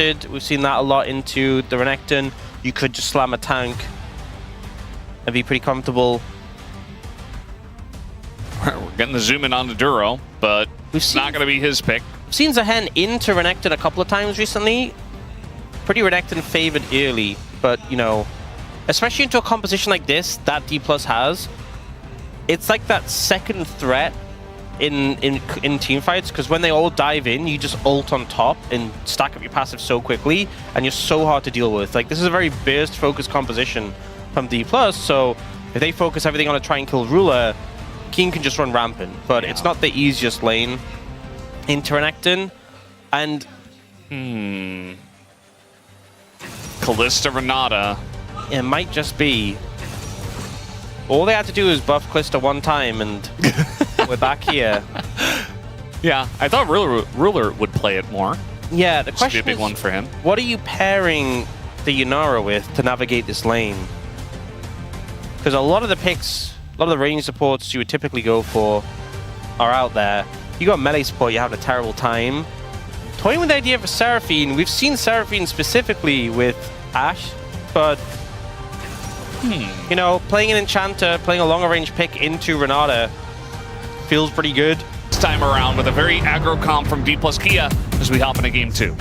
We've seen that a lot into the Renekton. You could just slam a tank and be pretty comfortable. We're getting the zoom in on the Duro, but it's not going to be his pick. We've seen Zahen into Renekton a couple of times recently. Pretty Renekton favored early, but, you know, especially into a composition like this that DPLUS has, it's like that second threat in team fights, because when they all dive in, you just ult on top and stack up your passive so quickly, and you're so hard to deal with. Like, this is a very burst-focused composition from DPLUS, so if they focus everything on a try and kill Ruler, King can just run rampant, but it's not the easiest lane into Renekton. And Kalista Renata. It might just be. All they had to do is buff Kalista one time, and we're back here. Yeah, I thought Ruler would play it more. Yeah, the question is, be a big one for him. What are you pairing the Yunara with to navigate this lane? Because a lot of the picks, a lot of the range supports you would typically go for are out there. You got melee support, you're having a terrible time. Toying with the idea of a Seraphine, we've seen Seraphine specifically with Ashe, but you know, playing an Enchanter, playing a longer range pick into Renata feels pretty good. This time around with a very aggro comp from DPLUS Keria as we hop into game 2.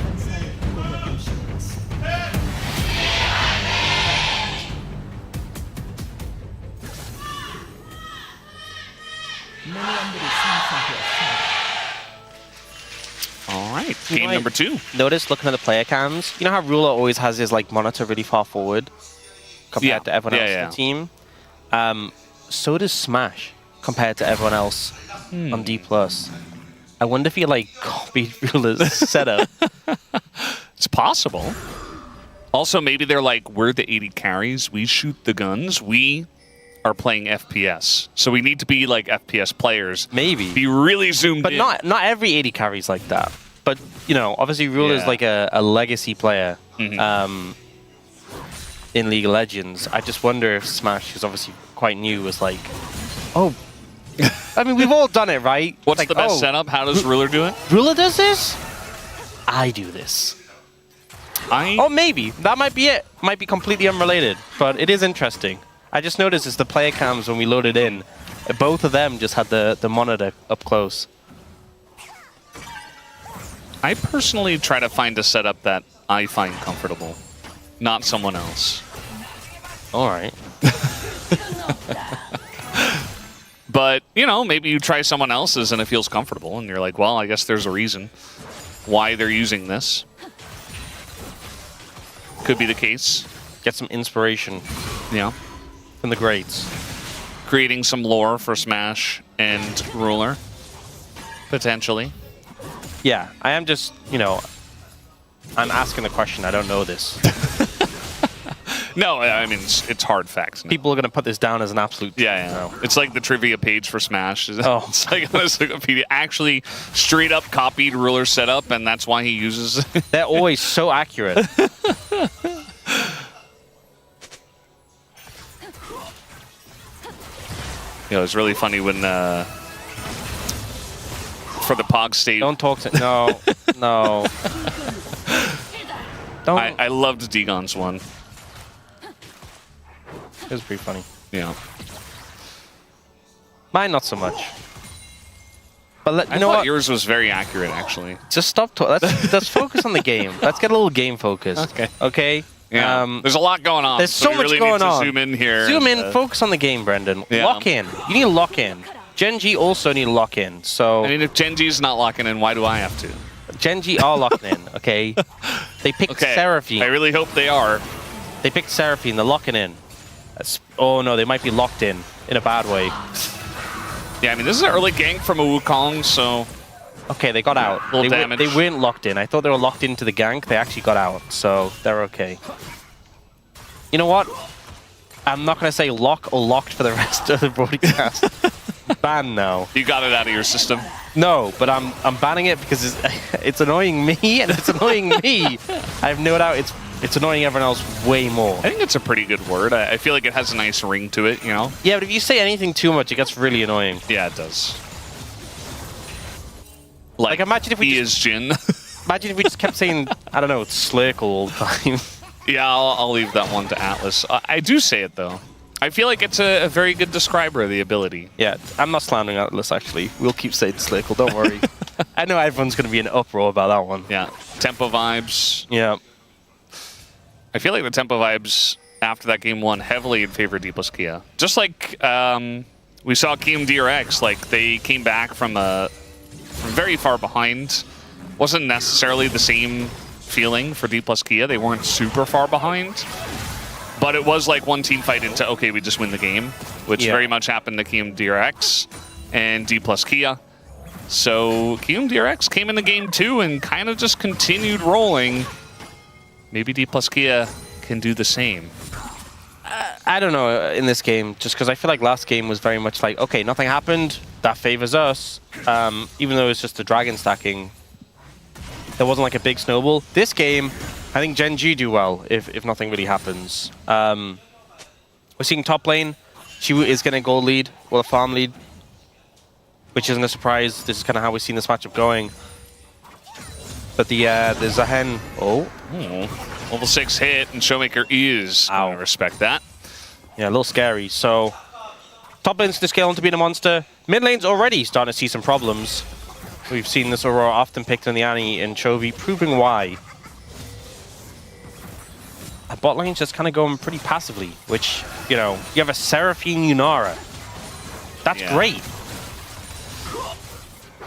All right, game number 2. Notice, looking at the player cams, you know how Ruler always has his like monitor really far forward compared to everyone else in the team? So does Smash compared to everyone else on DPLUS. I wonder if he like copied Ruler's setup. It's possible. Also, maybe they're like, we're the 80 carries, we shoot the guns, we are playing FPS. So we need to be like FPS players. Maybe. Be really zoomed in. But not every 80 carries like that. But, you know, obviously Ruler's like a legacy player in League of Legends. I just wonder if Smash, who's obviously quite new, was like, oh, I mean, we've all done it, right? What's like, the best setup? How does Ruler do it? Ruler does this? I do this. Oh, maybe. That might be it. Might be completely unrelated, but it is interesting. I just noticed it's the player cams when we loaded in. Both of them just had the monitor up close. I personally try to find a setup that I find comfortable, not someone else. All right. But, you know, maybe you try someone else's and it feels comfortable, and you're like, well, I guess there's a reason why they're using this. Could be the case. Get some inspiration. Yeah. From the greats. Creating some lore for Smash and Ruler, potentially. Yeah, I am just, you know, I'm asking the question. I don't know this. No, I mean, it's hard facts. No. People are going to put this down as an absolute... Yeah. No. It's like the trivia page for Smash. Oh. It's like on his Wikipedia. Actually, straight up copied Ruler setup, and that's why he uses it. They're always so accurate. You know, it's really funny when for the Pog State. Don't talk to... No. No. Don't... I loved Degon's one. It was pretty funny. Yeah. Mine, not so much. But I thought yours was very accurate, actually. Just stop talking. Let's focus on the game. Let's get a little game focused. Okay. Okay? Yeah. There's a lot going on. There's so much really going need to on. Zoom in here. Zoom in, focus on the game, Brendan. Yeah. Lock in. You need to lock in. Gen G also need to lock in. So I mean, if Gen G's not locking in, why do I have to? Gen G are locked in, okay? They picked Seraphine. I really hope they are. They picked Seraphine. They're locking in. Oh, no, they might be locked in a bad way. Yeah, I mean, this is an early gank from a Wukong, so... Okay, they got out. They weren't locked in. I thought they were locked into the gank. They actually got out, so they're okay. You know what? I'm not going to say lock or locked for the rest of the broadcast. Ban now. You got it out of your system? No, but I'm banning it because it's annoying me, and it's annoying me. I have no doubt it's annoying everyone else way more. I think it's a pretty good word. I feel like it has a nice ring to it, you know? Yeah, but if you say anything too much, it gets really annoying. Yeah, it does. Like imagine if we is Jin. Imagine if we just kept saying, I don't know, Slurkle all the time. Yeah, I'll leave that one to Atlas. I do say it, though. I feel like it's a very good describer of the ability. Yeah, I'm not slandering Atlas, actually. We'll keep saying Slurkle, don't worry. I know everyone's going to be in an uproar about that one. Yeah, tempo vibes. Yeah. I feel like the tempo vibes after that game won heavily in favor of DPLUS Kia. Just like we saw KMDRX, like they came back from very far behind. Wasn't necessarily the same feeling for DPLUS Kia. They weren't super far behind. But it was like one team fight into, okay, we just win the game, which very much happened to KMDRX and DPLUS Kia. So KMDRX came in the game too and kind of just continued rolling. Maybe DPLUS Kia can do the same. I don't know in this game, just because I feel like last game was very much like, okay, nothing happened, that favors us. Even though it's just the dragon stacking, there wasn't like a big snowball. This game, I think Gen G do well if nothing really happens. We're seeing top lane. She is getting a gold lead, or a farm lead, which isn't a surprise. This is kind of how we've seen this matchup going. But there's a hen. Oh. Level 6 hit, and Showmaker is going to respect that. Yeah, a little scary. So, top lane's to scale into being a monster. Mid lane's already starting to see some problems. We've seen this Aurora often picked in the Annie and Chovy, proving why. Bot lane's just kind of going pretty passively, which, you know, you have a Seraphine Yunara. That's great.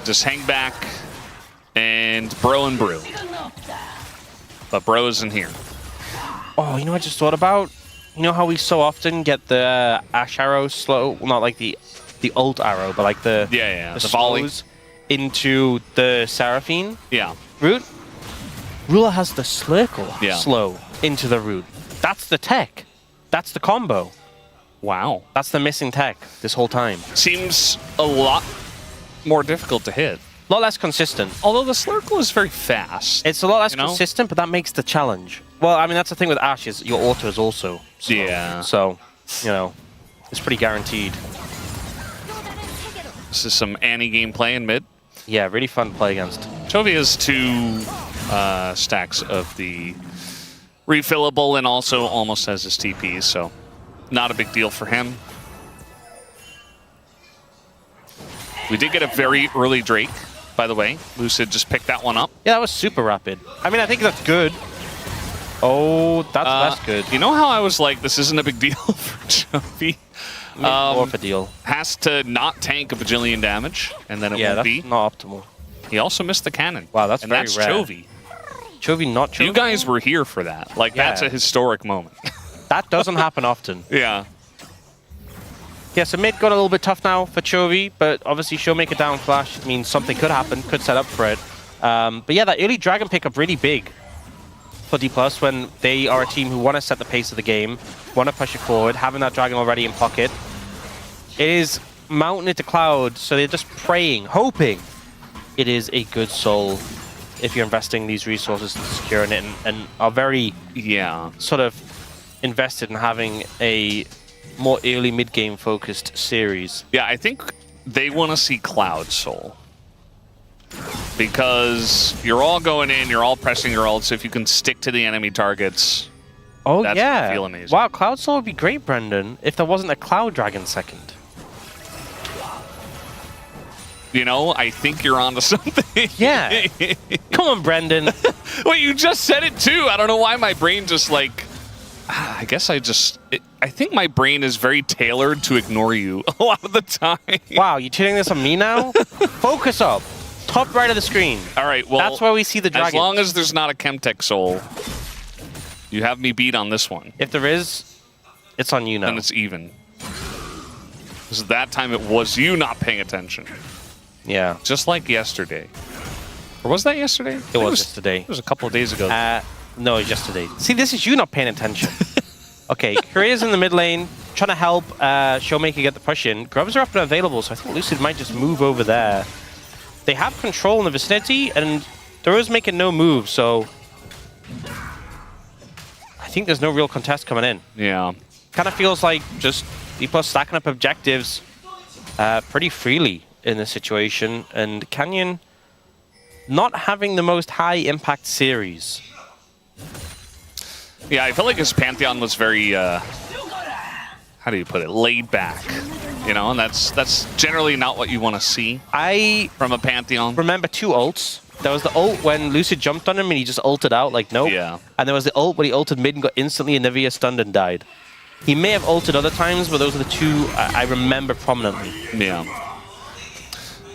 Just hang back and Bro and Brew. But Bro isn't here. Oh, you know what I just thought about? You know how we so often get the Ash arrow slow, well, not like the ult arrow, but like the the volley into the Seraphine? Yeah. Root? Ruler has the Slurkle slow into the root. That's the tech. That's the combo. Wow. That's the missing tech this whole time. Seems a lot more difficult to hit. A lot less consistent. Although the Slurkle is very fast. It's a lot less consistent, but that makes the challenge. Well, I mean, that's the thing with Ashe, is your auto is also slow. Yeah. So, you know, it's pretty guaranteed. This is some Annie gameplay in mid. Yeah, really fun to play against. Chovy has 2 stacks of the refillable and also almost has his TPs, so not a big deal for him. We did get a very early Drake, by the way. Lucid just picked that one up. Yeah, that was super rapid. I mean, I think that's good. Oh, that's less good. You know how I was like, this isn't a big deal for Chovy? More of a deal. Has to not tank a bajillion damage, and then it won't be. Yeah, that's not optimal. He also missed the cannon. Wow, that's very that's rare. Chovy. Chovy, not Chovy? You guys were here for that. Like, that's a historic moment. That doesn't happen often. Yeah. Yeah, so mid got a little bit tough now for Chovy, but obviously Showmaker down flash means something could happen, could set up for it. But yeah, that early Dragon pickup really big for DPLUS when they are a team who want to set the pace of the game, want to push it forward, having that Dragon already in pocket. It is mounting into Cloud, so they're just praying, hoping it is a good soul if you're investing these resources to secure it and are very sort of invested in having a more early mid-game focused series. Yeah, I think they want to see Cloud Soul. Because you're all going in, you're all pressing your ults. If you can stick to the enemy targets, that's gonna feel amazing. Wow, Cloud Soul would be great, Brendan, if there wasn't a Cloud Dragon second. You know, I think you're onto something. Yeah. Come on, Brendan. Wait, you just said it too. I don't know why my brain just like... I guess I think my brain is very tailored to ignore you a lot of the time. Wow, you cheating this on me now? Focus up. Top right of the screen. All right, well... That's where we see the dragon. As long as there's not a Chemtech Soul, you have me beat on this one. If there is, it's on you now. Then it's even. Because that time it was you not paying attention. Yeah. Just like yesterday. Or was that yesterday? It was yesterday. It was a couple of days ago. No, yesterday. See, this is you not paying attention. Okay, Keria's in the mid lane, trying to help Showmaker get the push in. Grubs are up and available, so I think Lucid might just move over there. They have control in the vicinity, and Thrower's making no move, so I think there's no real contest coming in. Yeah. Kind of feels like just DPLUS stacking up objectives pretty freely in this situation, and Canyon not having the most high impact series. Yeah, I feel like his Pantheon was very, how do you put it, laid back. You know, and that's generally not what you want to see from a Pantheon. Remember 2 ults. There was the ult when Lucid jumped on him and he just ulted out like nope. Yeah. And there was the ult when he ulted mid and got instantly Anivia stunned and died. He may have ulted other times, but those are the 2 I remember prominently. Yeah.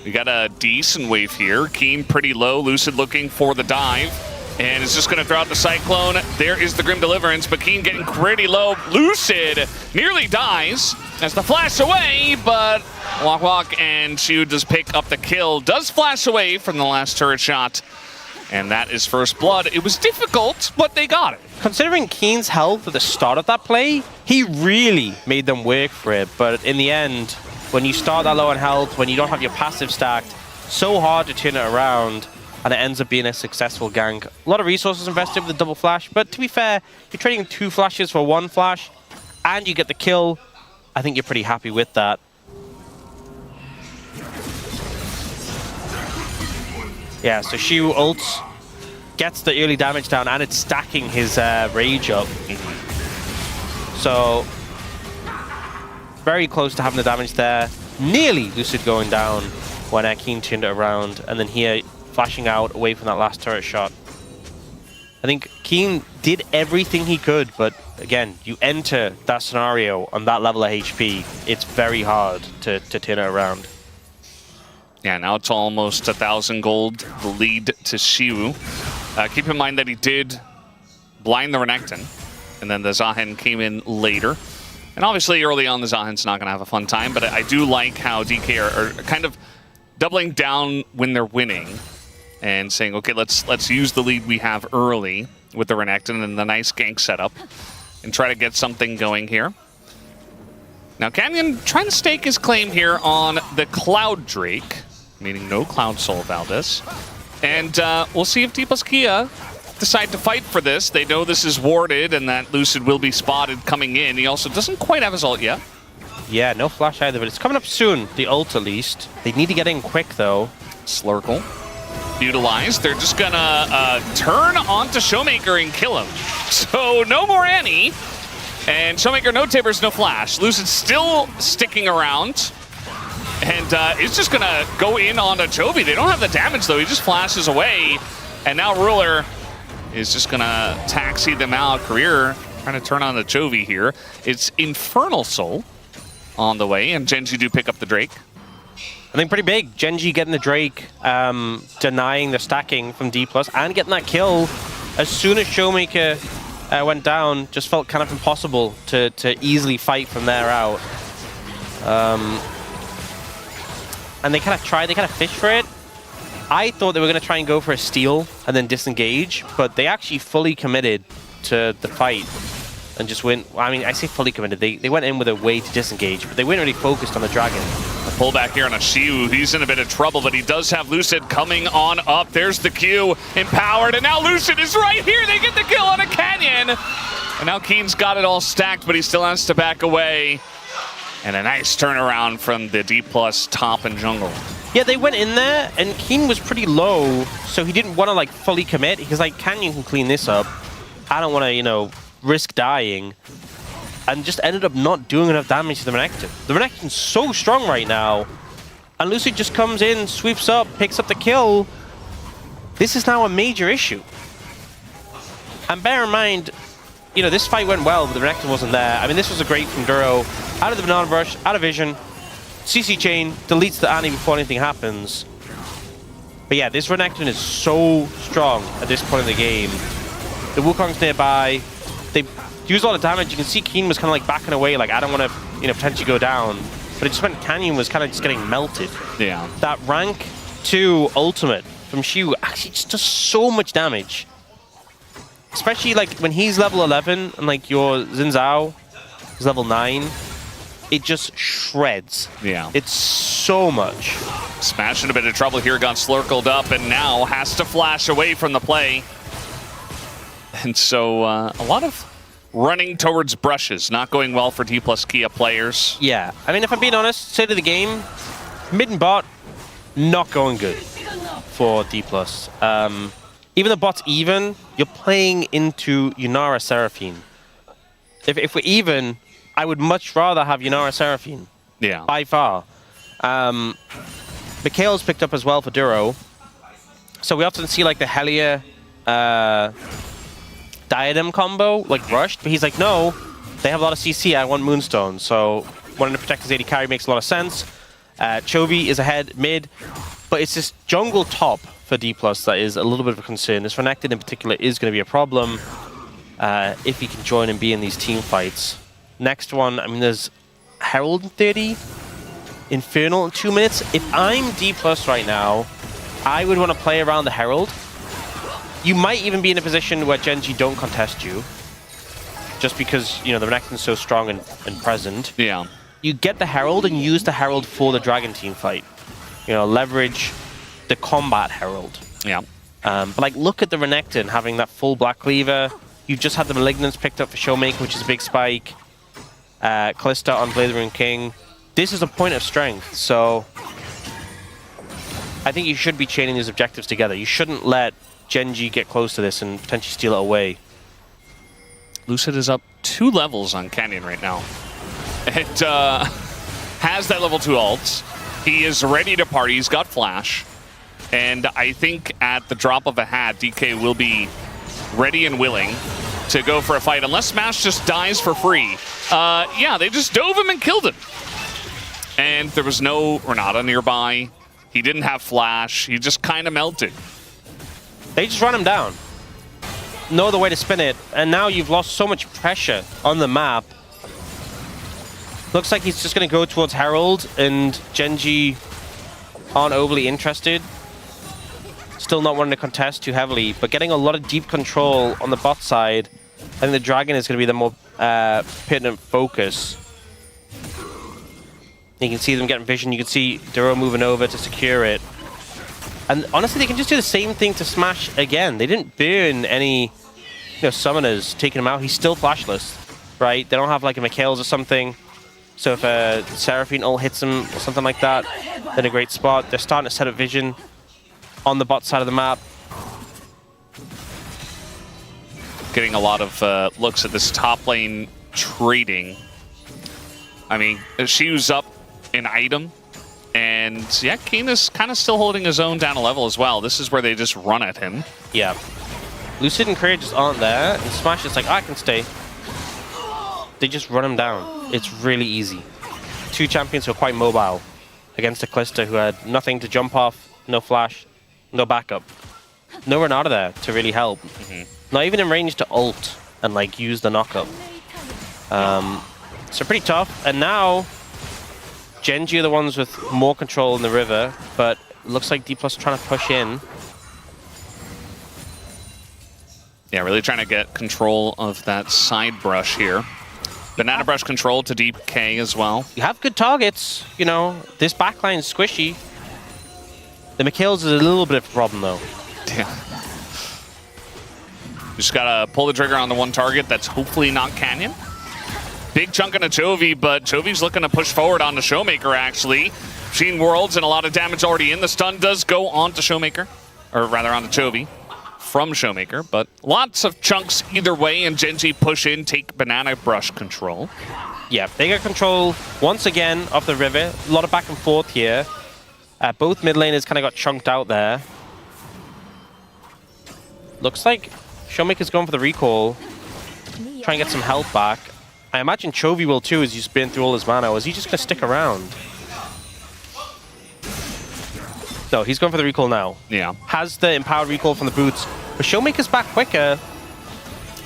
We got a decent wave here. Keen pretty low. Lucid looking for the dive. And is just going to throw out the Cyclone. There is the Grim Deliverance, but Keen getting pretty low. Lucid nearly dies as the flash away, but Walk and Shu does pick up the kill. Does flash away from the last turret shot. And that is first blood. It was difficult, but they got it. Considering Keen's health at the start of that play, he really made them work for it. But in the end, when you start that low on health, when you don't have your passive stacked, so hard to turn it around. And it ends up being a successful gank. A lot of resources invested with the double flash, but to be fair, you're trading 2 flashes for 1 flash, and you get the kill. I think you're pretty happy with that. Yeah, so Shu ults, gets the early damage down, and it's stacking his rage up. So, very close to having the damage there. Nearly Lucid going down when Keen turned it around, and then here, flashing out away from that last turret shot. I think Keen did everything he could, but again, you enter that scenario on that level of HP, it's very hard to turn it around. Yeah, now it's almost 1,000 gold, the lead to Shu. Keep in mind that he did blind the Renekton, and then the Zahen came in later. And obviously early on the Zahen's not going to have a fun time, but I do like how DK are kind of doubling down when they're winning. And saying, okay, let's use the lead we have early with the Renekton and the nice gank setup and try to get something going here. Now Canyon trying to stake his claim here on the Cloud Drake, meaning no Cloud Soul Valdez. And we'll see if DPLUS Kia decide to fight for this. They know this is warded and that Lucid will be spotted coming in. He also doesn't quite have his ult yet. Yeah, no flash either, but it's coming up soon, the ult at least. They need to get in quick though. Slurkle. Utilized. They're just gonna turn onto Showmaker and kill him. So no more Annie. And Showmaker, no Tibbers, no flash. Lucid still sticking around. And it's just gonna go in on a Chovy. They don't have the damage though. He just flashes away. And now Ruler is just gonna taxi them out. Career trying to turn on the Chovy here. It's Infernal Soul on the way. And Genji do pick up the Drake. I think pretty big. Genji getting the Drake, denying the stacking from DPLUS, and getting that kill as soon as Showmaker went down. Just felt kind of impossible to easily fight from there out. And they kind of fished for it. I thought they were going to try and go for a steal and then disengage, but they actually fully committed to the fight and just went. I mean, I say fully committed. They went in with a way to disengage, but they weren't really focused on the dragon. Pull back here on a Shu. He's in a bit of trouble, but he does have Lucid coming on up. There's the Q, empowered, and now Lucid is right here. They get the kill on a Canyon. And now Keen's got it all stacked, but he still has to back away. And a nice turnaround from the DPLUS top and jungle. Yeah, they went in there, and Keen was pretty low, so he didn't want to like fully commit. Because like, Canyon can clean this up. I don't want to, you know, risk dying. And just ended up not doing enough damage to the Renekton. The Renekton's so strong right now. And Lucid just comes in, sweeps up, picks up the kill. This is now a major issue. And bear in mind, you know, this fight went well, but the Renekton wasn't there. I mean, this was a great from Duro. Out of the banana brush, out of vision. CC chain, deletes the Annie before anything happens. But yeah, this Renekton is so strong at this point in the game. The Wukong's nearby. They use a lot of damage. You can see Keen was kind of like backing away, like I don't want to, you know, potentially go down. But it just meant Canyon was kind of just getting melted. Yeah. That rank 2 ultimate from Shu actually just does so much damage. Especially like when he's level 11 and like your Xin Zhao is level 9. It just shreds. Yeah. It's so much. Smashing a bit of trouble here, got slurkled up, and now has to flash away from the play. And so a lot of running towards brushes, not going well for DPLUS Kia players. Yeah, I mean, if I'm being honest, state of the game, mid and bot, not going good. for DPLUS. Even the bot's even, you're playing into Yunara Seraphine. If we're even, I would much rather have Yunara Seraphine. Yeah. By far. Mikhail's picked up as well for Duro. So we often see like the Helia Diadem combo, like rushed, but he's like, no, they have a lot of CC, I want Moonstone. So wanting to protect his AD carry makes a lot of sense. Chovy is ahead mid, but it's this jungle top for DPLUS that is a little bit of a concern. This Renekton in particular is going to be a problem if he can join and be in these team fights. Next one, I mean, there's Herald in 30, Infernal in 2 minutes. If I'm DPLUS right now, I would want to play around the Herald. You might even be in a position where Genji don't contest you, just because, you know, the Renekton's so strong and present. Yeah. You get the Herald and use the Herald for the Dragon team fight. You know, leverage the combat Herald. Yeah. But like, look at the Renekton having that full Black Cleaver. You've just had the Malignance picked up for Showmaker, which is a big spike. Callista on Blazing King. This is a point of strength, so I think you should be chaining these objectives together. You shouldn't let Genji get close to this and potentially steal it away. Lucid is up 2 levels on Canyon right now. It has that level 2 ult. He is ready to party. He's got Flash. And I think at the drop of a hat, DK will be ready and willing to go for a fight. Unless Smash just dies for free. Yeah, they just dove him and killed him. And there was no Renata nearby. He didn't have Flash. He just kind of melted. They just run him down. No other way to spin it. And now you've lost so much pressure on the map. Looks like he's just going to go towards Herald, and Genji aren't overly interested. Still not wanting to contest too heavily, but getting a lot of deep control on the bot side. I think the Dragon is going to be the more pertinent focus. You can see them getting vision. You can see Duro moving over to secure it. And honestly, they can just do the same thing to Smash again. They didn't burn any, summoners taking him out. He's still flashless, right? They don't have like a Mikhail's or something. So if a Seraphine ult hits him or something like that, they're in a great spot. They're starting to set up vision on the bot side of the map. Getting a lot of looks at this top lane trading. I mean, she was up an item. And yeah, Kane is kind of still holding his own down a level as well. This is where they just run at him. Yeah. Lucid and Keria just aren't there. And Smash is like, I can stay. They just run him down. It's really easy. 2 champions who are quite mobile against a Callista who had nothing to jump off, no flash, no backup. No Renata there to really help. Not even in range to ult and like use the knockup. So pretty tough. And now Genji are the ones with more control in the river, but it looks like DPLUS trying to push in. Yeah, really trying to get control of that side brush here. Banana brush control to DK as well. You have good targets, this backline's squishy. The Mikhail's is a little bit of a problem though. Yeah. Just gotta pull the trigger on the one target that's hopefully not Canyon. Big chunk into Chovy, but Chovy's looking to push forward on the Showmaker, actually. Machine Worlds and a lot of damage already in. The stun does go on to Showmaker, or rather on to Chovy from Showmaker, but lots of chunks either way, and Genji push in, take Banana Brush control. Yeah, they get control once again of the river. A lot of back and forth here. Both mid laners kind of got chunked out there. Looks like Showmaker's going for the recall. Try and get some health back. I imagine Chovy will too, as he's been through all his mana. Or is he just going to stick around? No, he's going for the recall now. Yeah. Has the empowered recall from the boots. But Showmaker's back quicker.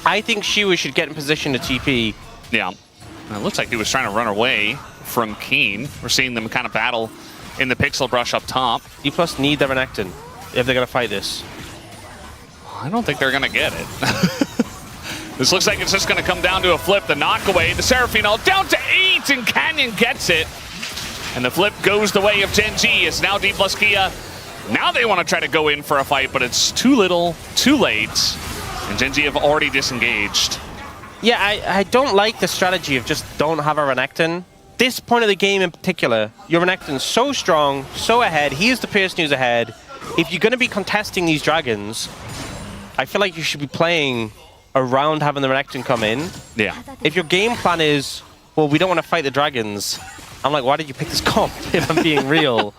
I think Shiwa should get in position to TP. Yeah. And it looks like he was trying to run away from Keen. We're seeing them kind of battle in the Pixel Brush up top. DPLUS need the Renekton if they're going to fight this. I don't think they're going to get it. This looks like it's just going to come down to a flip. The knockaway, the Seraphine ult down to 8, and Canyon gets it. And the flip goes the way of Genji. It's now DPLUS Kia. Now they want to try to go in for a fight, but it's too little, too late. And Genji have already disengaged. Yeah, I don't like the strategy of just don't have a Renekton. This point of the game in particular, your Renekton's so strong, so ahead. He is the person who's ahead. if you're going to be contesting these dragons, I feel like you should be playing around having the Renekton come in. Yeah. If your game plan is, well, we don't want to fight the dragons, I'm like, why did you pick this comp, if I'm being real?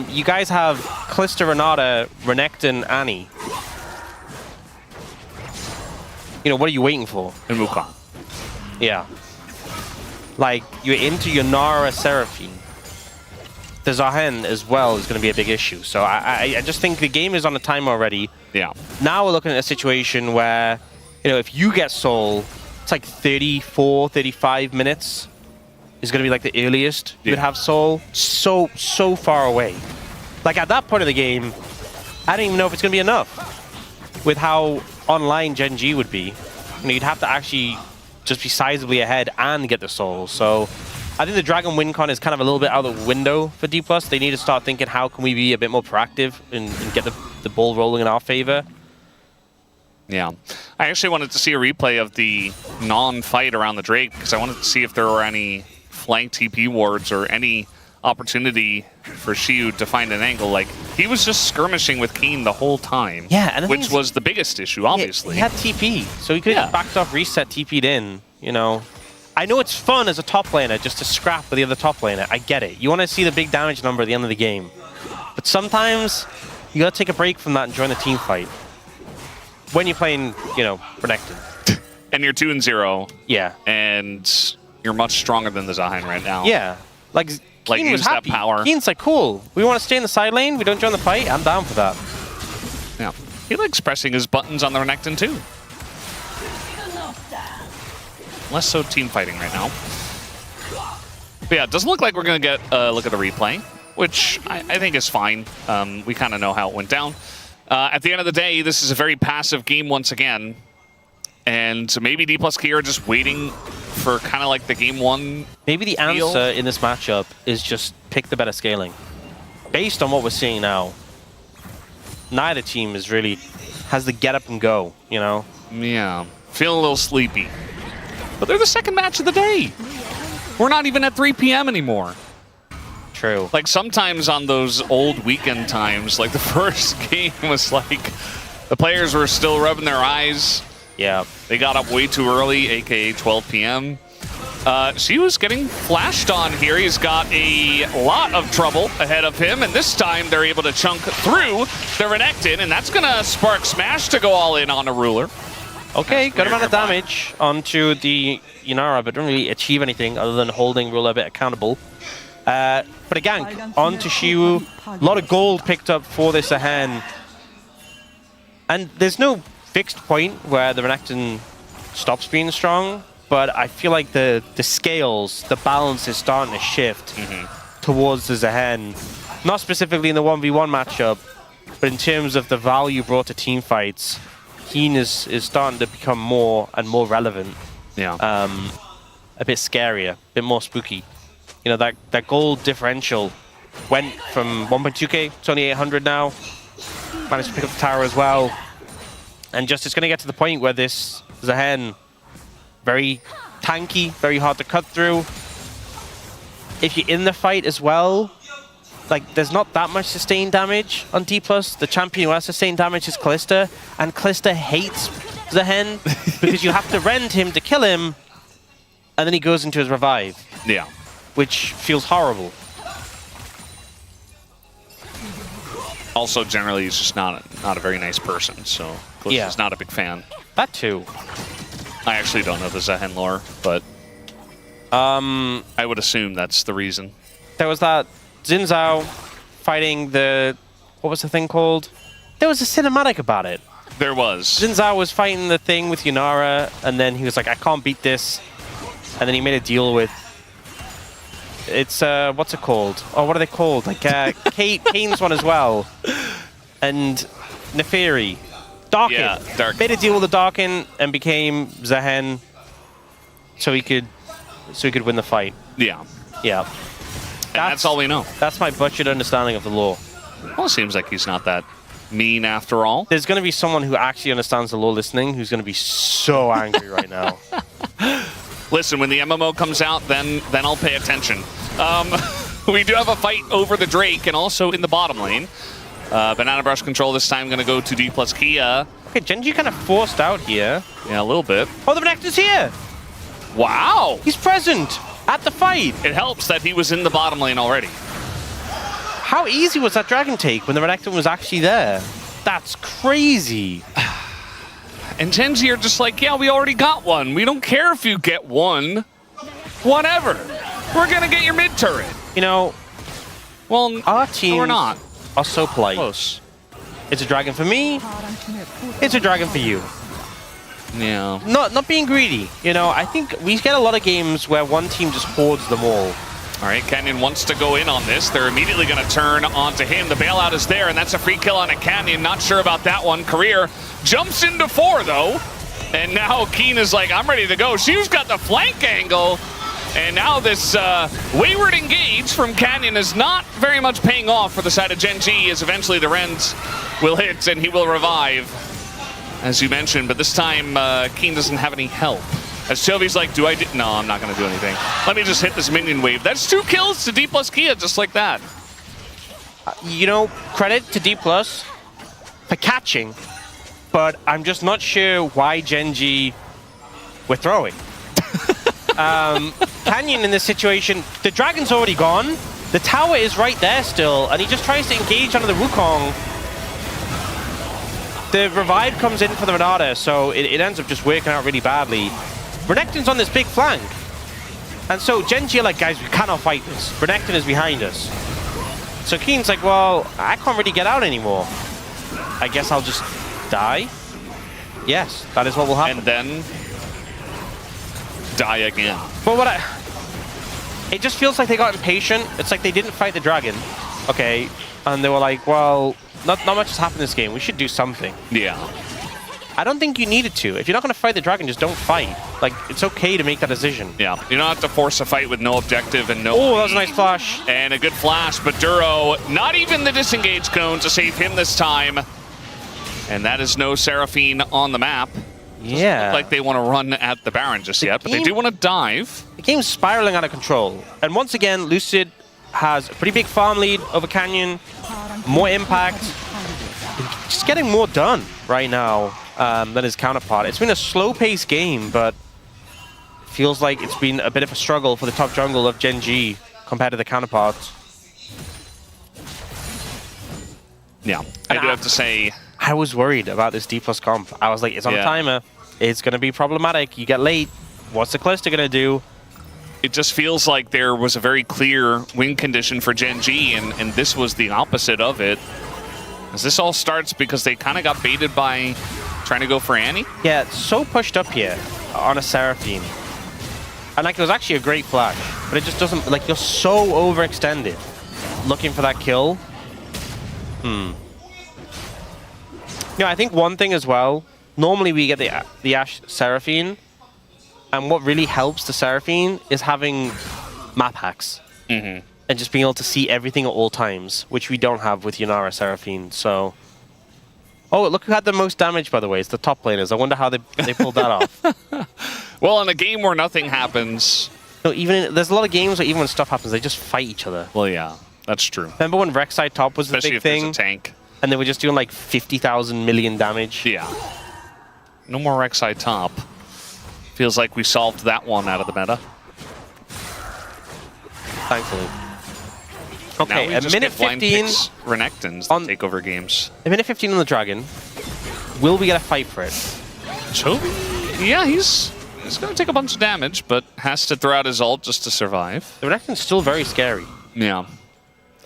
You guys have Kalista, Renata, Renekton, Annie. You know, what are you waiting for? And Wukong. Yeah. Like, you're into your Nara Seraphine. The Zahen as well is going to be a big issue. So I just think the game is on a timer already. Yeah. Now we're looking at a situation where, you know, if you get Soul, it's like 34, 35 minutes is going to be like the earliest you would have Soul. So far away. Like, at that point of the game, I don't even know if it's going to be enough with how online Gen G would be. You know, you'd have to actually just be sizably ahead and get the Soul. So I think the Dragon win con is kind of a little bit out of the window for DPLUS. They need to start thinking, how can we be a bit more proactive and get the ball rolling in our favor? Yeah. I actually wanted to see a replay of the non-fight around the Drake because I wanted to see if there were any flank TP wards or any opportunity for Xiu to find an angle. Like, he was just skirmishing with Keen the whole time. Yeah, and which was the biggest issue, obviously. He had TP, so he could have backed off, reset, TP'd in, you know. I know it's fun as a top laner just to scrap with the other top laner. I get it. You want to see the big damage number at the end of the game. But sometimes you got to take a break from that and join the team fight. When you're playing, you know, Renekton. And you're 2-0. Yeah. And you're much stronger than the Zahen right now. Yeah. Like Keen was use happy. that power. Keen's like, cool. We want to stay in the side lane. We don't join the fight. I'm down for that. Yeah. He likes pressing his buttons on the Renekton too. Less so team fighting right now. But yeah, it doesn't look like we're going to get a look at the replay, which I think is fine. We kind of know how it went down. At the end of the day, this is a very passive game once again. And maybe DPLUS Keria just waiting for kind of like the game one. Maybe the answer in this matchup is just pick the better scaling. Based on what we're seeing now, neither team is really has the get up and go, you know? Yeah, feeling a little sleepy. But they're the second match of the day. We're not even at 3 p.m. anymore. True. Like sometimes on those old weekend times, like the first game was like the players were still rubbing their eyes. Yeah. They got up way too early, aka 12 p.m. She was getting flashed on here. He's got a lot of trouble ahead of him, and this time they're able to chunk through the Renekton, and that's going to spark Smash to go all in on a ruler. Okay, good amount of damage onto the Inara, but didn't really achieve anything other than holding Ruler a bit accountable. But a gank onto Xiu. A lot of gold picked up for this Zahen. And there's no fixed point where the Renekton stops being strong, but I feel like the scales, the balance is starting to shift towards the Zahen. Not specifically in the 1v1 matchup, but in terms of the value brought to team fights. Keen is starting to become more and more relevant. Yeah. A bit scarier, a bit more spooky. You know, that gold differential went from 1.2k to only 800 now. Managed to pick up the tower as well. And just it's going to get to the point where this Zahen, very tanky, very hard to cut through. If you're in the fight as well, like, there's not that much sustained damage on DPLUS. The champion who has sustained damage is Kalista, and Kalista hates Zahen because you have to rend him to kill him, and then he goes into his revive. Yeah. Which feels horrible. Also, generally, he's just not a very nice person, so Kalista's not a big fan. That too. I actually don't know the Zahen lore, but I would assume that's the reason. There was that Xin Zhao fighting the... What was the thing called? There was a cinematic about it. There was. Xin Zhao was fighting the thing with Yunara, and then he was like, I can't beat this. And then he made a deal with... It's, what's it called? Oh, what are they called? Like, Kane's one as well. And Neferi. Darkin. Yeah, Darkin. Made a deal with the Darkin and became Zahen so he could win the fight. Yeah. Yeah. And that's all we know. That's my butchered understanding of the lore. Well, it seems like he's not that mean after all. There's going to be someone who actually understands the lore listening who's going to be so angry right now. Listen, when the MMO comes out, then I'll pay attention. We do have a fight over the Drake and also in the bottom lane. Banana Brush control this time going to go to DPLUS Keria. Okay, Genji kind of forced out here. Yeah, a little bit. Oh, the Renekton's here! Wow! He's present at the fight! It helps that he was in the bottom lane already. How easy was that dragon take when the Renekton was actually there? That's crazy. And Genji are just like, yeah, we already got one. We don't care if you get one. Whatever. We're going to get your mid turret. You know, well, our teams we're not. Are so polite. Close. It's a dragon for me. It's a dragon for you. Yeah. Not being greedy. You know, I think we get a lot of games where one team just hoards them all. All right, Canyon wants to go in on this. They're immediately going to turn onto him. The bailout is there, and that's a free kill on a Canyon. Not sure about that one. Career jumps into 4, though. And now Keen is like, I'm ready to go. She's got the flank angle. And now this wayward engage from Canyon is not very much paying off for the side of Genji, as eventually the Rends will hit and he will revive, as you mentioned. But this time, Keen doesn't have any help. As Chovy's like, no, I'm not going to do anything. Let me just hit this minion wave. That's 2 kills to DPLUS Keria, just like that. You know, credit to DPLUS for catching, but I'm just not sure why Genji were throwing. Canyon in this situation, the dragon's already gone. The tower is right there still, and he just tries to engage onto the Wukong. The revive comes in for the Renata, so it ends up just working out really badly. Renekton's on this big flank. And so Genji are like, guys, we cannot fight this. Renekton is behind us. So Keen's like, well, I can't really get out anymore. I guess I'll just die? Yes, that is what will happen. And then die again. But it just feels like they got impatient. It's like they didn't fight the dragon. Okay. And they were like, well, not much has happened this game. We should do something. Yeah. I don't think you needed to. If you're not going to fight the dragon, just don't fight. Like, it's okay to make that decision. Yeah. You don't have to force a fight with no objective and no... Oh, that was a nice flash. And a good flash, but Duro, not even the disengage cone to save him this time. And that is no Seraphine on the map. Yeah. Doesn't look like they want to run at the Baron just yet, but they do want to dive. The game's spiraling out of control. And once again, Lucid has a pretty big farm lead over Canyon. More impact. Just getting more done right now than his counterpart. It's been a slow-paced game, but feels like it's been a bit of a struggle for the top jungle of Genji compared to the counterparts. Yeah, I do have to say... I was worried about this DPLUS comp. I was like, it's on a timer. It's going to be problematic. You get late. What's the Callisto going to do? It just feels like there was a very clear win condition for Genji, and this was the opposite of it. As this all starts because they kind of got baited by trying to go for Annie. Yeah, it's so pushed up here on a Seraphine. And like, it was actually a great flash, but it just doesn't, like, you're so overextended looking for that kill. You know, I think one thing as well, normally we get the Ashe Seraphine, and what really helps the Seraphine is having map hacks. And just being able to see everything at all times, which we don't have with Yunara Seraphine, so... Oh, look who had the most damage, by the way. It's the top laners. I wonder how they pulled that off. Well, in a game where nothing happens... No, there's a lot of games where even when stuff happens, they just fight each other. Well, yeah, that's true. Remember when Rek'Sai top was especially the big thing? Especially if there's a tank. And they were just doing like 50,000 million damage. Yeah. No more Rek'Sai top. Feels like we solved that one out of the meta. Thankfully. Okay, now we a minute 15 Renektons to take over games. A minute 15 on the dragon. Will we get a fight for it? Chovy? Yeah, he's going to take a bunch of damage, but has to throw out his ult just to survive. The Renekton's still very scary. Yeah.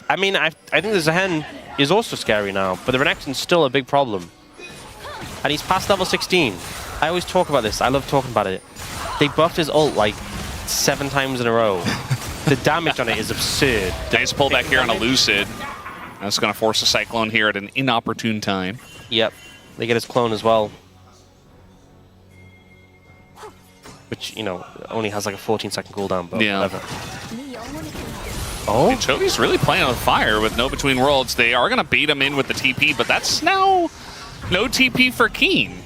I mean, I think the Zehen is also scary now, but the Renekton's still a big problem. And he's past level 16. I always talk about this. I love talking about it. They buffed his ult like 7 times in a row. The damage on it is absurd. Nice pullback here on a Lucid. That's going to force a Cyclone here at an inopportune time. Yep. They get his clone as well. Which, you know, only has like a 14-second cooldown, but whatever. Oh, Chovy's really playing with fire with no Between Worlds. They are going to bait him in with the TP, but that's now no TP for Keen.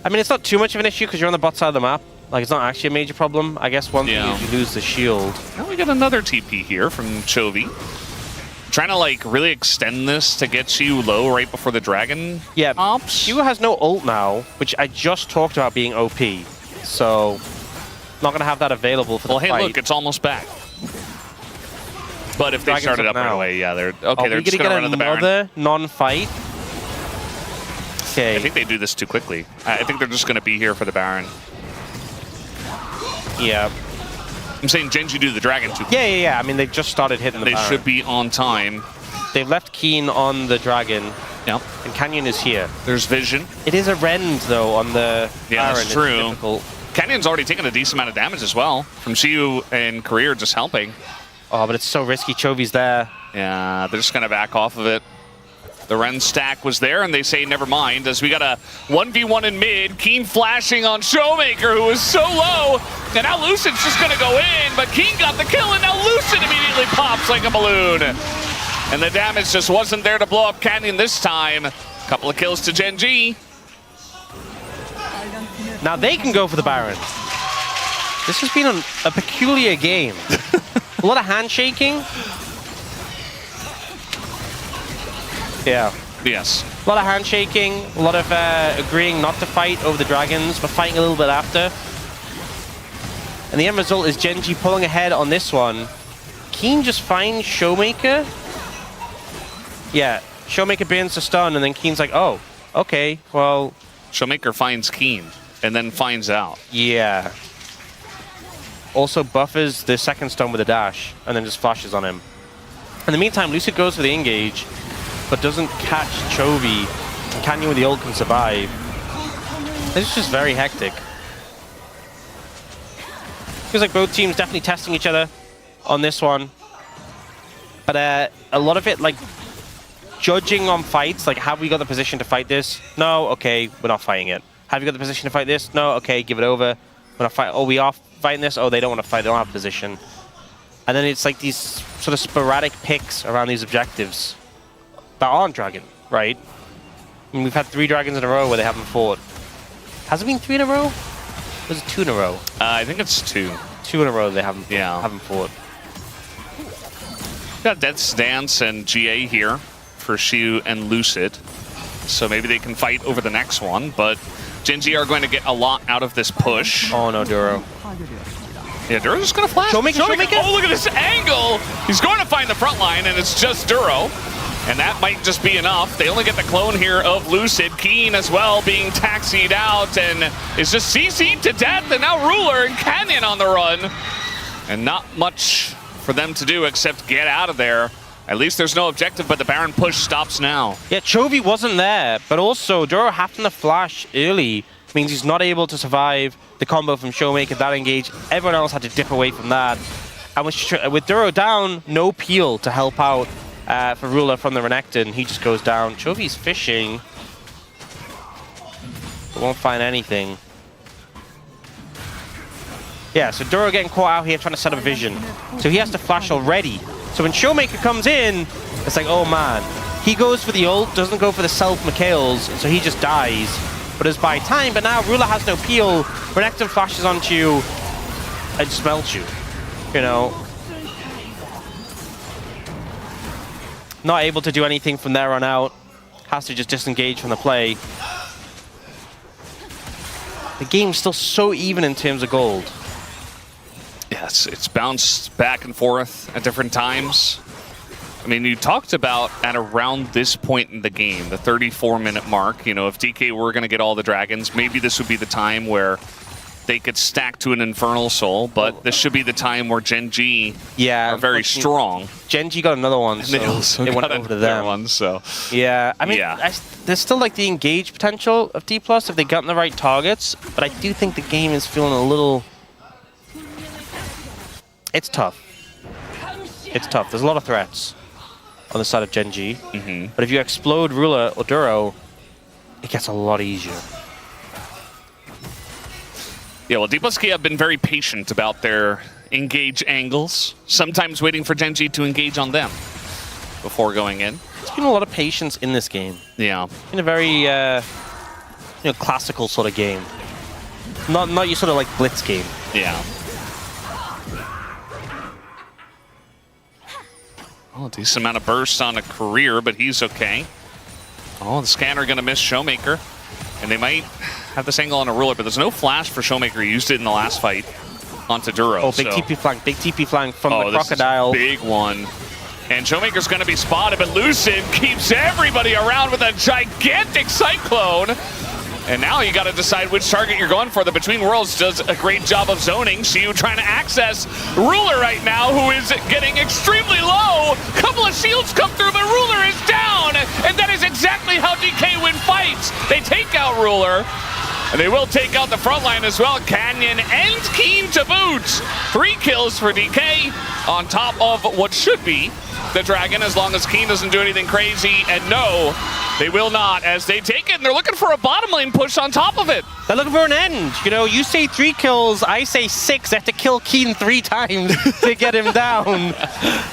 I mean, it's not too much of an issue because you're on the bot side of the map. Like, it's not actually a major problem. I guess one thing is you lose the shield. Now we get another TP here from Chovy. trying to like really extend this to get you low right before the dragon pops. Q has no ult now, which I just talked about being OP. So, not going to have that available for the fight. Well, hey, look, it's almost back. But if they started up right away, yeah, they're okay. They're just going to run at the Baron. Another non-fight. Okay. I think they do this too quickly. I think they're just going to be here for the Baron. Yeah. I'm saying Genji do the dragon too quickly. Yeah. I mean, they've just started hitting the Baron. They should be on time. They've left Keen on the dragon. Yep. And Canyon is here. There's vision. It is a rend, though, on the Baron. That's true. Canyon's already taken a decent amount of damage as well from Shiyu and Keria just helping. Oh, but it's so risky. Chovy's there. Yeah, they're just going to back off of it. The Ren stack was there, and they say never mind, as we got a 1v1 in mid. Keen flashing on Showmaker, who was so low. And now Lucid's just going to go in, but Keen got the kill, and now Lucid immediately pops like a balloon. And the damage just wasn't there to blow up Canyon this time. Couple of kills to Genji. Now they can go for the Baron. This has been a peculiar game. A lot of handshaking. Yeah. Yes. A lot of handshaking, a lot of agreeing not to fight over the dragons, but fighting a little bit after. And the end result is Genji pulling ahead on this one. Keen just finds Showmaker. Yeah, Showmaker burns the stun, and then Keen's like, oh, okay, well... Showmaker finds Keen, and then finds out. Yeah. Also buffers the second stun with a dash, and then just flashes on him. In the meantime, Lucid goes for the engage, but doesn't catch Chovy. And Canyon with the ult can survive. This is just very hectic. Feels like both teams definitely testing each other on this one. But a lot of it, like, judging on fights, like, have we got the position to fight this? No, okay, we're not fighting it. Have you got the position to fight this? No, okay, give it over. We're not fighting. Oh, we are fighting this? Oh, they don't want to fight, they don't have position. And then it's like these sort of sporadic picks around these objectives that aren't dragon, right? I mean, we've had 3 dragons in a row where they haven't fought. Has it been 3 in a row? Or was it 2 in a row? I think it's 2. 2 in a row they haven't fought. Got Death's Dance and GA here for Shiyu and Lucid. So maybe they can fight over the next one, but Genji are going to get a lot out of this push. Oh no, Duro. Yeah, Duro's just going to flash. Showmaker. Oh, look at this angle! He's going to find the front line, and it's just Duro. And that might just be enough. They only get the clone here of Lucid. Keen as well being taxied out and is just CC'd to death. And now Ruler and Canyon on the run. And not much for them to do except get out of there. At least there's no objective, but the Baron push stops now. Yeah, Chovy wasn't there, but also Duro having to flash early means he's not able to survive the combo from Showmaker, that engage. Everyone else had to dip away from that. And with Duro down, no peel to help out for Ruler from the Renekton. He just goes down. Chovy's fishing, but won't find anything. Yeah, so Duro getting caught out here trying to set up vision. So he has to flash already. So when Showmaker comes in, it's like, oh man. He goes for the ult, doesn't go for the self-Mikhails, so he just dies. But it's by time, but now Ruler has no peel. Renekton flashes onto you and smelts you. You know. Not able to do anything from there on out. Has to just disengage from the play. The game's still so even in terms of gold. Yes, it's bounced back and forth at different times. I mean, you talked about at around this point in the game, the 34-minute mark, you know, if DK were going to get all the dragons, maybe this would be the time where they could stack to an Infernal Soul, but this should be the time where Genji are very strong. Genji got another one, so they also went over to them. One, so. Yeah, I mean, there's still like the engage potential of DPLUS if they gotten the right targets, but I do think the game is feeling a little... It's tough. It's tough. There's a lot of threats on the side of Genji, but if you explode Ruler or Duro, it gets a lot easier. Yeah, well, DPLUS have been very patient about their engage angles, sometimes waiting for Genji to engage on them before going in. There's been a lot of patience in this game. Yeah. In a very classical sort of game. Not your sort of like blitz game. Yeah. Oh, a decent amount of bursts on a career, but he's okay. Oh, the scanner going to miss Showmaker. And they might have this angle on a ruler, but there's no flash for Showmaker. He used it in the last fight onto Duro. Oh, big TP flank from the Crocodile. This is a big one. And Showmaker's going to be spotted, but Lucid keeps everybody around with a gigantic Cyclone. And now you got to decide which target you're going for. The Between Worlds does a great job of zoning. Shiu trying to access Ruler right now, who is getting extremely low. Couple of shields come through, but Ruler is down. And that is exactly how DK win fights. They take out Ruler. And they will take out the front line as well. Canyon and Keen to boot. 3 kills for DK on top of what should be the Dragon, as long as Keen doesn't do anything crazy. And no, they will not, as they take it, and they're looking for a bottom lane push on top of it. They're looking for an end. You know, you say 3 kills, I say 6. They have to kill Keen 3 times to get him down.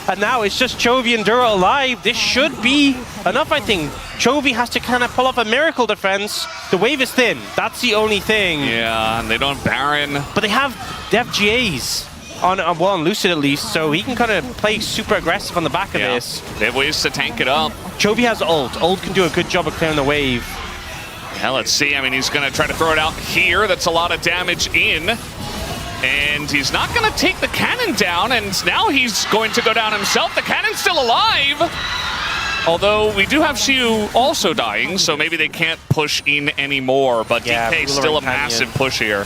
And now it's just Chovy and Duro alive. This should be enough, I think. Chovy has to kind of pull off a miracle defense. The wave is thin. That's the only thing. Yeah, and they don't Baron. But they have GAs. On Lucid at least, so he can kind of play super aggressive on the back of this. They have ways to tank it up. Chovy has ult. Ult can do a good job of clearing the wave. Yeah, let's see. I mean, he's going to try to throw it out here. That's a lot of damage in. And he's not going to take the cannon down, and now he's going to go down himself. The cannon's still alive. Although we do have Shiu also dying, so maybe they can't push in anymore. But yeah, DK still a massive push here.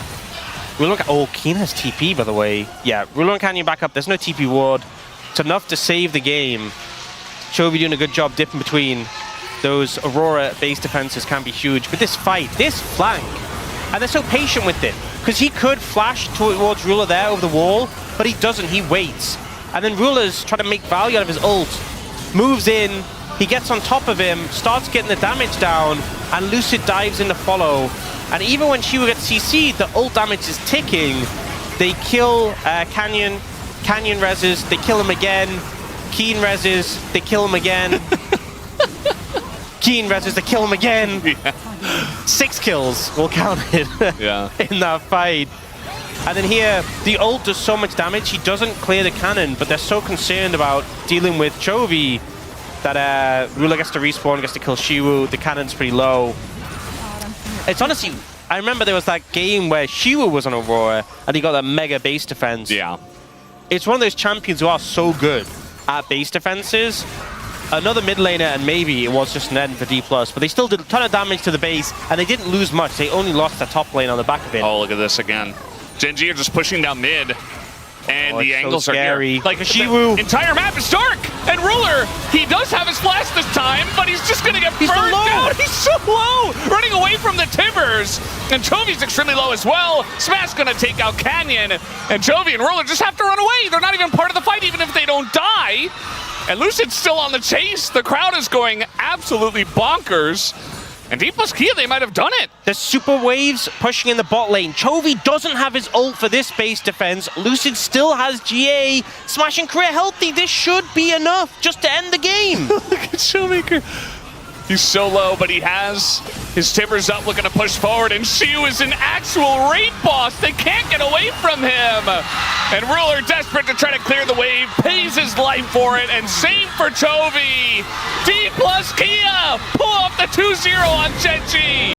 Oh, Keen has TP, by the way. Yeah, Ruler and Canyon back up. There's no TP ward. It's enough to save the game. Chovy doing a good job dipping between. Those Aurora base defenses can be huge. But this fight, this flank, and they're so patient with it. Because he could flash towards Ruler there over the wall, but he doesn't. He waits. And then Ruler's trying to make value out of his ult. Moves in. He gets on top of him, starts getting the damage down, and Lucid dives in to follow. And even when Shiu gets CC'd, the ult damage is ticking. They kill Canyon. Canyon reses, they kill him again. Keen reses, they kill him again. Keen reses, they kill him again. Yeah. 6 kills, we'll count it in that fight. And then here, the ult does so much damage, he doesn't clear the cannon, but they're so concerned about dealing with Chovy that Ruler gets to respawn, gets to kill Shiu. The cannon's pretty low. It's honestly, I remember there was that game where Shiu was on Aurora and he got that mega base defense. Yeah. It's one of those champions who are so good at base defenses. Another mid laner, and maybe it was just an end for DPLUS, but they still did a ton of damage to the base and they didn't lose much. They only lost the top lane on the back of it. Oh, look at this again. GENG are just pushing down mid. And the angles so are here. Like Shiu. The entire map is dark. And Ruler, he does have his flash this time, but he's just going to get burned down. He's so low, running away from the Timbers. And Chovy's extremely low as well. Smash going to take out Canyon. And Chovy and Ruler just have to run away. They're not even part of the fight, even if they don't die. And Lucid's still on the chase. The crowd is going absolutely bonkers. And DPLUS Kia, they might have done it. The super waves pushing in the bot lane. Chovy doesn't have his ult for this base defense. Lucid still has GA. Smash and Keria healthy. This should be enough just to end the game. Look at Showmaker. He's so low, but he has his Timbers up, looking to push forward, and Shiu is an actual raid boss. They can't get away from him. And Ruler, desperate to try to clear the wave, pays his life for it, and save for Chovy. DPLUS Kia pull off the 2-0 on GENG.